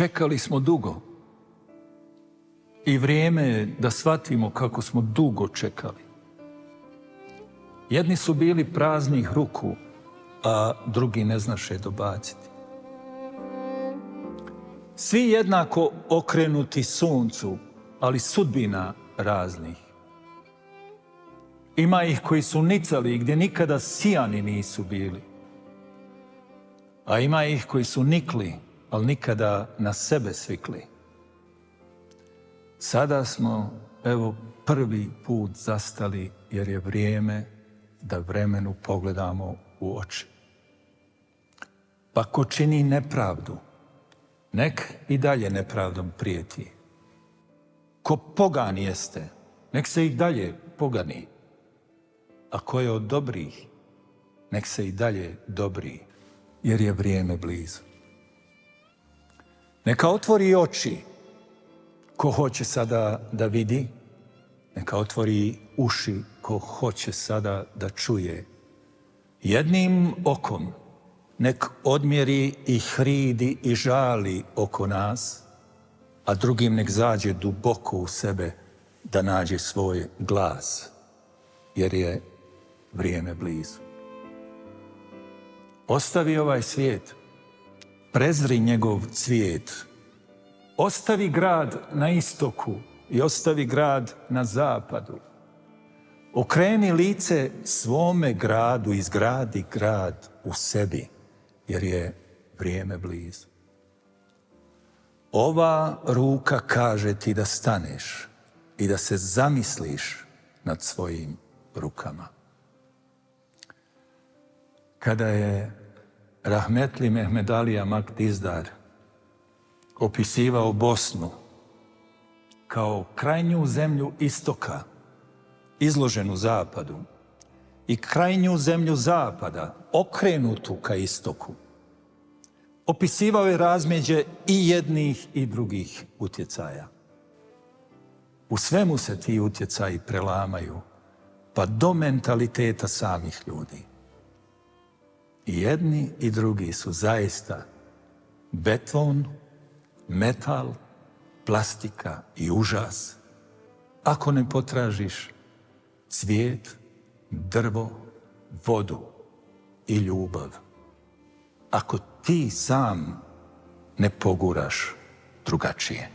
Čekali smo dugo. I vrijeme je da shvatimo kako smo dugo čekali. Jedni su bili praznih ruku, a drugi ne znaše dobaciti. Svi jednako okrenuti suncu, ali sudbina raznih. Ima ih koji su nicali gdje nikada sijani nisu bili. A ima ih koji su nikli, ali nikada na sebe svikli. Sada smo, evo, prvi put zastali jer je vrijeme da vremenu pogledamo u oči. Pa ko čini nepravdu, nek i dalje nepravdom prijeti. Ko pogan jeste, nek se i dalje pogani. A ko je od dobrih, nek se i dalje dobri, jer je vrijeme blizu. Neka otvori oči, ko hoće sada da vidi, neka otvori uši, ko hoće sada da čuje. Jednim okom nek odmjeri i hridi i žali oko nas, a drugim nek zađe duboko u sebe da nađe svoj glas, jer je vrijeme blizu. Ostavi ovaj svijet, prezri njegov cvijet, ostavi grad na istoku i ostavi grad na zapadu. Okreni lice svome gradu, izgradi grad u sebi, jer je vrijeme blizu. Ova ruka kaže ti da staneš i da se zamisliš nad svojim rukama. Kada je rahmetli Mehmed Alija Makdizdar opisivao Bosnu kao krajnju zemlju istoka, izloženu zapadu, i krajnju zemlju zapada, okrenutu ka istoku, opisivao je razmeđe i jednih i drugih utjecaja. U svemu se ti utjecaji prelamaju, pa do mentaliteta samih ljudi. I jedni i drugi su zaista beton, metal, plastika i užas, ako ne potražiš cvijet, drvo, vodu i ljubav. Ako ti sam ne poguraš drugačije.